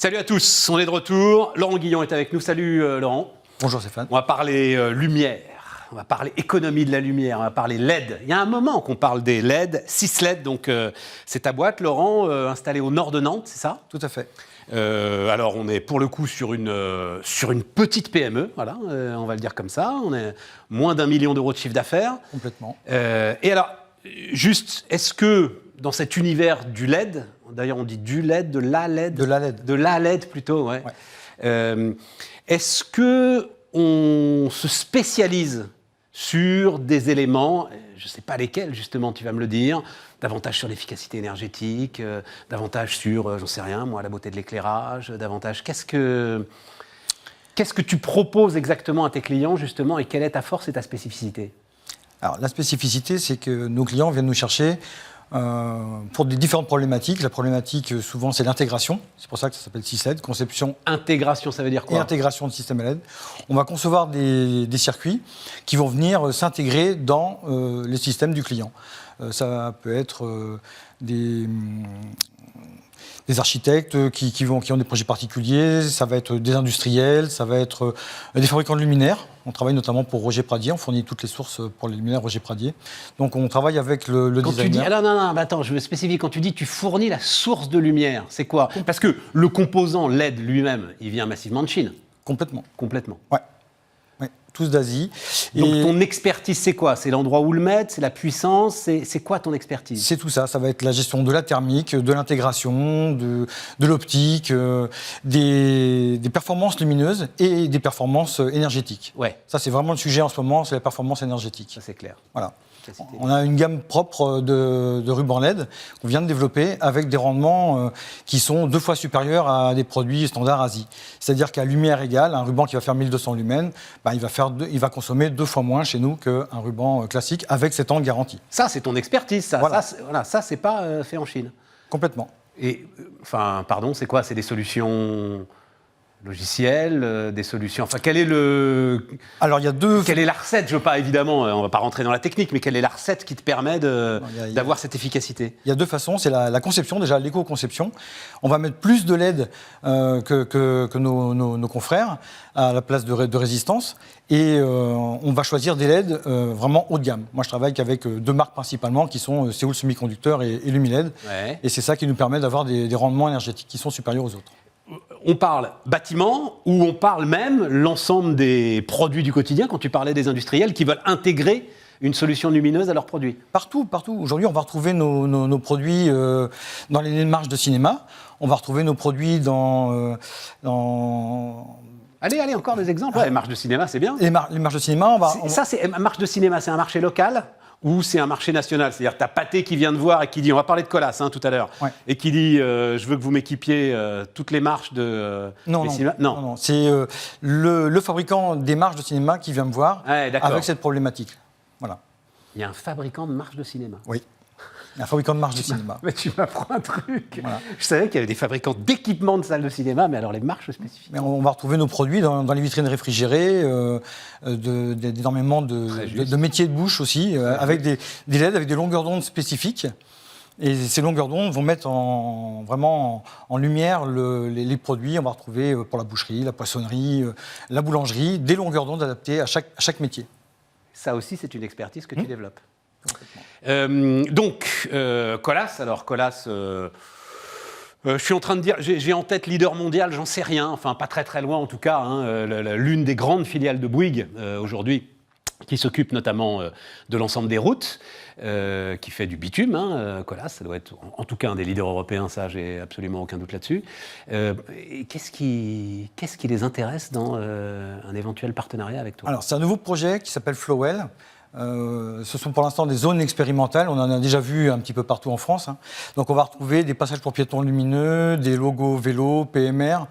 Salut à tous, on est de retour. Laurent Guillon est avec nous. Salut Laurent. Bonjour Stéphane. On va parler lumière, on va parler économie de la lumière, on va parler LED. Il y a un moment qu'on parle des LED, 6 LED, donc c'est ta boîte Laurent, installée au nord de Nantes, c'est ça? Tout à fait. Alors on est pour le coup sur une petite PME, voilà, on va le dire comme ça. On est moins d'1 million d'euros de chiffre d'affaires. Complètement. Et alors, juste, est-ce que dans cet univers du LED, d'ailleurs on dit du LED, de la LED, de la LED plutôt, ouais. Est-ce que on se spécialise sur des éléments, je ne sais pas lesquels justement, tu vas me le dire, davantage sur l'efficacité énergétique, davantage sur, j'en sais rien, moi, la beauté de l'éclairage, davantage. Qu'est-ce que tu proposes exactement à tes clients justement et quelle est ta force et ta spécificité? Alors la spécificité, c'est que nos clients viennent nous chercher pour des différentes problématiques. La problématique, souvent, c'est l'intégration. C'est pour ça que ça s'appelle 6 LED, conception. Intégration, ça veut dire quoi? Et intégration de système LED. On va concevoir des circuits qui vont venir s'intégrer dans les systèmes du client. Ça peut être des architectes qui ont des projets particuliers, ça va être des industriels, ça va être des fabricants de luminaires. On travaille notamment pour Roger Pradier, on fournit toutes les sources pour les luminaires Roger Pradier. Donc on travaille avec le quand designer. Tu dis, alors non, attends, je veux spécifier, quand tu dis tu fournis la source de lumière, c'est quoi? Parce que le composant LED lui-même, il vient massivement de Chine. Complètement. Ouais. Tous d'Asie. Donc ton expertise, c'est quoi? C'est l'endroit où le mettre, c'est la puissance, c'est quoi ton expertise? C'est tout ça, ça va être la gestion de la thermique, de l'intégration, de l'optique, des performances lumineuses et des performances énergétiques. Ouais. Ça, c'est vraiment le sujet en ce moment, c'est la performance énergétique. Ça, c'est clair. Voilà. On a une gamme propre de rubans LED qu'on vient de développer avec des rendements qui sont 2 fois supérieurs à des produits standards Asie. C'est-à-dire qu'à lumière égale, un ruban qui va faire 1200 lumens, il va consommer 2 fois moins chez nous qu'un ruban classique avec 7 ans de garantie. Ça, c'est ton expertise, ça. Voilà. Ça, c'est pas fait en Chine. Complètement. Et, enfin, pardon, c'est quoi? C'est des solutions logicielles, des solutions... Enfin, quel est le... Alors, il y a deux... Quelle est la recette? Je veux pas, évidemment, on va pas rentrer dans la technique, mais quelle est la recette qui te permet d'avoir cette efficacité? Il y a 2 façons. C'est la conception, déjà l'éco-conception. On va mettre plus de LED que nos confrères à la place de résistance. Et on va choisir des LED vraiment haut de gamme. Moi, je travaille qu'avec 2 marques principalement, qui sont Séoul Semiconductor et Lumiled. Ouais. Et c'est ça qui nous permet d'avoir des rendements énergétiques qui sont supérieurs aux autres. On parle bâtiment ou on parle même l'ensemble des produits du quotidien, quand tu parlais des industriels qui veulent intégrer une solution lumineuse à leurs produits? Partout. Aujourd'hui, on va retrouver nos produits dans les marges de cinéma. On va retrouver nos produits dans... Allez, encore des exemples. Les marges de cinéma, c'est bien. Les marges de cinéma, Ça, c'est marge de cinéma, c'est un marché local ou c'est un marché national? C'est-à-dire, tu as Pathé qui vient de voir et qui dit, on va parler de Colas tout à l'heure, ouais. Et qui dit, je veux que vous m'équipiez toutes les marches de cinéma. Non. C'est le fabricant des marches de cinéma qui vient me voir avec cette problématique. Voilà. Il y a un fabricant de marches de cinéma? Oui. Un fabricant de marches de cinéma. Mais tu m'apprends un truc. Voilà. Je savais qu'il y avait des fabricants d'équipements de salles de cinéma, mais alors les marches spécifiques. Mais on va retrouver nos produits dans les vitrines réfrigérées, énormément de métiers de bouche aussi, avec des LED, avec des longueurs d'onde spécifiques. Et ces longueurs d'onde vont mettre vraiment en lumière les produits. On va retrouver pour la boucherie, la poissonnerie, la boulangerie, des longueurs d'onde adaptées à chaque métier. Ça aussi, c'est une expertise que tu développes. Colas, alors Colas, je suis en train de dire, j'ai en tête leader mondial, j'en sais rien, enfin pas très loin en tout cas, l'une des grandes filiales de Bouygues aujourd'hui, qui s'occupe notamment de l'ensemble des routes, qui fait du bitume, Colas, ça doit être en tout cas un des leaders européens, ça j'ai absolument aucun doute là-dessus. Qu'est-ce qui les intéresse dans un éventuel partenariat avec toi? Alors c'est un nouveau projet qui s'appelle Flowell. Ce sont pour l'instant des zones expérimentales, on en a déjà vu un petit peu partout en France. Donc on va retrouver des passages pour piétons lumineux, des logos vélo, PMR.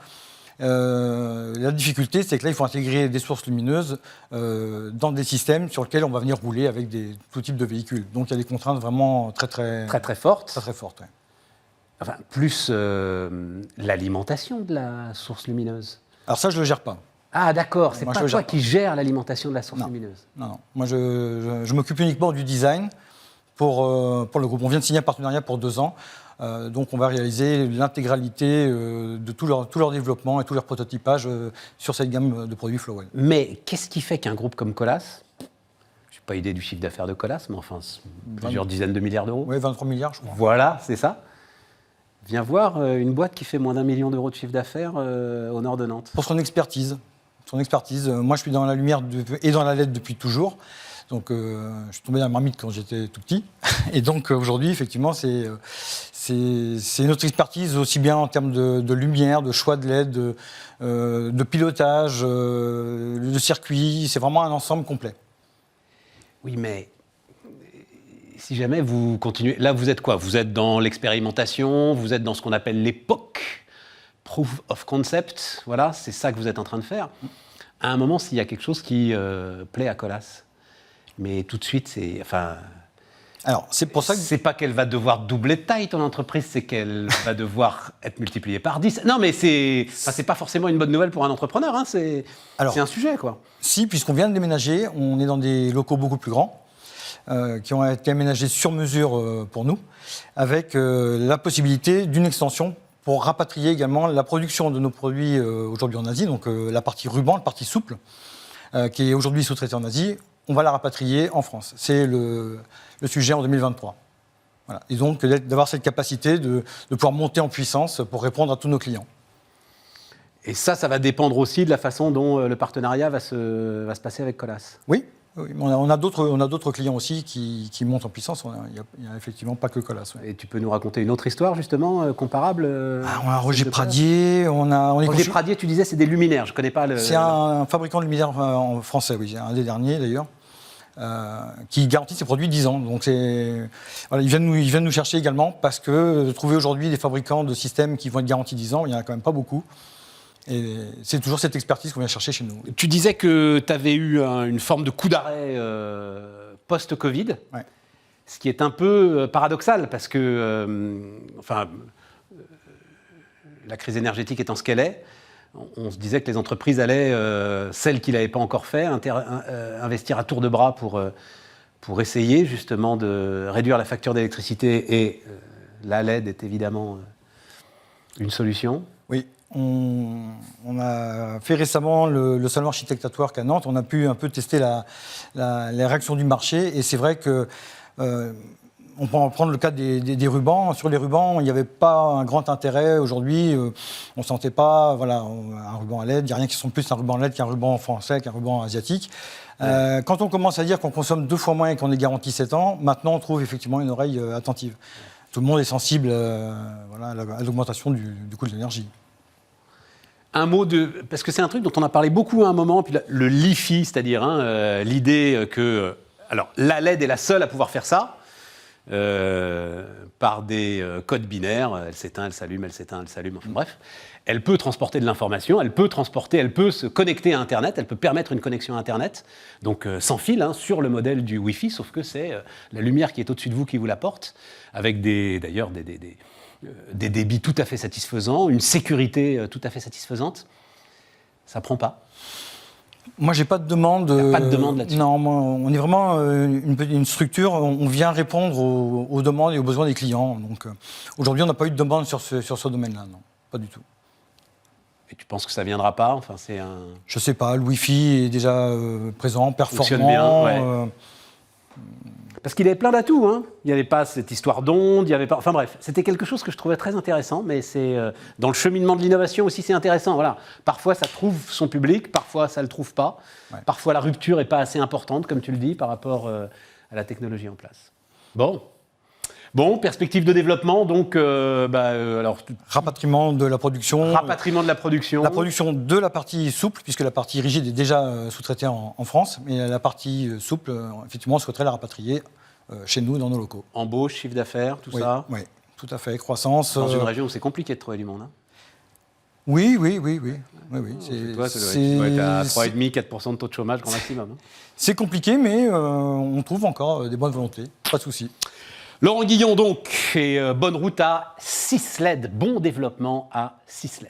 La difficulté, c'est que là, il faut intégrer des sources lumineuses dans des systèmes sur lesquels on va venir rouler avec tout type de véhicules. Donc il y a des contraintes vraiment très fortes. Très fortes, ouais. Enfin, plus l'alimentation de la source lumineuse. Alors ça, je ne le gère pas. Ah d'accord, c'est pas toi qui gères l'alimentation de la source lumineuse. Non. Moi, je m'occupe uniquement du design pour le groupe. On vient de signer un partenariat pour 2 ans. Donc on va réaliser l'intégralité de tout leur développement et tout leur prototypage sur cette gamme de produits Flowell. Mais qu'est-ce qui fait qu'un groupe comme Colas, je n'ai pas idée du chiffre d'affaires de Colas, mais enfin plusieurs dizaines de milliards d'euros. Oui, 23 milliards je crois. Voilà, c'est ça. Viens voir une boîte qui fait moins d'1 million d'euros de chiffre d'affaires au nord de Nantes. Pour son expertise. Moi je suis dans la lumière et dans la LED depuis toujours. Donc je suis tombé dans la marmite quand j'étais tout petit. Et donc aujourd'hui, effectivement, c'est notre expertise aussi bien en termes de lumière, de choix de LED, de pilotage, de circuit. C'est vraiment un ensemble complet. Oui, mais si jamais vous continuez... Là, vous êtes quoi? Vous êtes dans l'expérimentation, vous êtes dans ce qu'on appelle l'époque, proof of concept. Voilà, c'est ça que vous êtes en train de faire. À un moment, s'il y a quelque chose qui plaît à Colas, mais tout de suite, c'est... Enfin, alors, c'est pour ça que... C'est pas qu'elle va devoir doubler de taille, ton entreprise, c'est qu'elle va devoir être multipliée par 10. Non, mais c'est pas forcément une bonne nouvelle pour un entrepreneur, hein, c'est un sujet, quoi. Si, puisqu'on vient de déménager, on est dans des locaux beaucoup plus grands, qui ont été aménagés sur mesure pour nous, avec la possibilité d'une extension pour rapatrier également la production de nos produits aujourd'hui en Asie, donc la partie ruban, la partie souple, qui est aujourd'hui sous-traitée en Asie, on va la rapatrier en France. C'est le sujet en 2023. Voilà. Et donc d'avoir cette capacité de pouvoir monter en puissance pour répondre à tous nos clients. Et ça va dépendre aussi de la façon dont le partenariat va se passer avec Colas. Oui. Oui, on a d'autres clients aussi qui montent en puissance. Il n'y a effectivement pas que Colas. Ouais. Et tu peux nous raconter une autre histoire, justement, comparable on a Roger Pradier. Roger Pradier, tu disais, c'est des luminaires. Je ne connais pas le... C'est un fabricant de luminaires en français, oui. Un des derniers, d'ailleurs, qui garantit ses produits 10 ans. Donc, voilà, ils viennent nous chercher également parce que trouver aujourd'hui des fabricants de systèmes qui vont être garantis 10 ans, il n'y en a quand même pas beaucoup. Et c'est toujours cette expertise qu'on vient chercher chez nous. Tu disais que tu avais eu une forme de coup d'arrêt post-Covid, ouais. Ce qui est un peu paradoxal parce que, la crise énergétique étant ce qu'elle est, on se disait que les entreprises allaient, celles qui ne l'avaient pas encore fait, investir à tour de bras pour essayer justement de réduire la facture d'électricité et la LED est évidemment une solution. Oui. On a fait récemment le salon Architect at Work à Nantes. On a pu un peu tester les réactions du marché. Et c'est vrai que on peut en prendre le cas des rubans. Sur les rubans, il n'y avait pas un grand intérêt. Aujourd'hui, on ne sentait pas un ruban à LED. Il n'y a rien qui sont plus un ruban LED qu'un ruban français, qu'un ruban asiatique. Ouais. Quand on commence à dire qu'on consomme 2 fois moins et qu'on est garanti 7 ans, maintenant on trouve effectivement une oreille attentive. Tout le monde est sensible à l'augmentation du coût de l'énergie. Un mot parce que c'est un truc dont on a parlé beaucoup à un moment, puis le LiFi, c'est-à-dire l'idée que... alors, la LED est la seule à pouvoir faire ça, par des codes binaires, elle s'éteint, elle s'allume, elle s'éteint, elle s'allume, enfin bref. Elle peut transporter de l'information, elle peut se connecter à Internet, elle peut permettre une connexion à Internet, donc sans fil, sur le modèle du Wi-Fi, sauf que c'est la lumière qui est au-dessus de vous qui vous l'apporte, avec d'ailleurs des débits tout à fait satisfaisants, une sécurité tout à fait satisfaisante. Ça prend pas. Moi, j'ai pas de demande. Il n'y a pas de demande là-dessus. Non, on est vraiment une structure. On vient répondre aux demandes et aux besoins des clients. Donc, aujourd'hui, on n'a pas eu de demande sur ce domaine-là, non, pas du tout. Et tu penses que ça viendra pas? Enfin, je sais pas. Le Wi-Fi est déjà présent, performant. Fonctionne bien. Ouais. Parce qu'il avait plein d'atouts, hein. Il n'y avait pas cette histoire d'onde, il y avait pas... Enfin bref, c'était quelque chose que je trouvais très intéressant, mais c'est dans le cheminement de l'innovation aussi, c'est intéressant. Voilà. Parfois, ça trouve son public, parfois, ça ne le trouve pas. Ouais. Parfois, la rupture n'est pas assez importante, comme tu le dis, par rapport à la technologie en place. Bon, perspective de développement, donc... alors, rapatriement de la production. Rapatriement de la production. La production de la partie souple, puisque la partie rigide est déjà sous-traitée en France, mais la partie souple, effectivement, on souhaiterait la rapatrier chez nous, dans nos locaux. Embauche, chiffre d'affaires, tout ça? Oui, tout à fait, croissance. Dans une région où c'est compliqué de trouver du monde, hein? Oui. Toi, tu dois être à 3,5-4% de taux de chômage grand maximum. Hein. C'est compliqué, mais on trouve encore des bonnes volontés, pas de souci. Laurent Guillon, donc, et bonne route à 6LED. Bon développement à 6LED.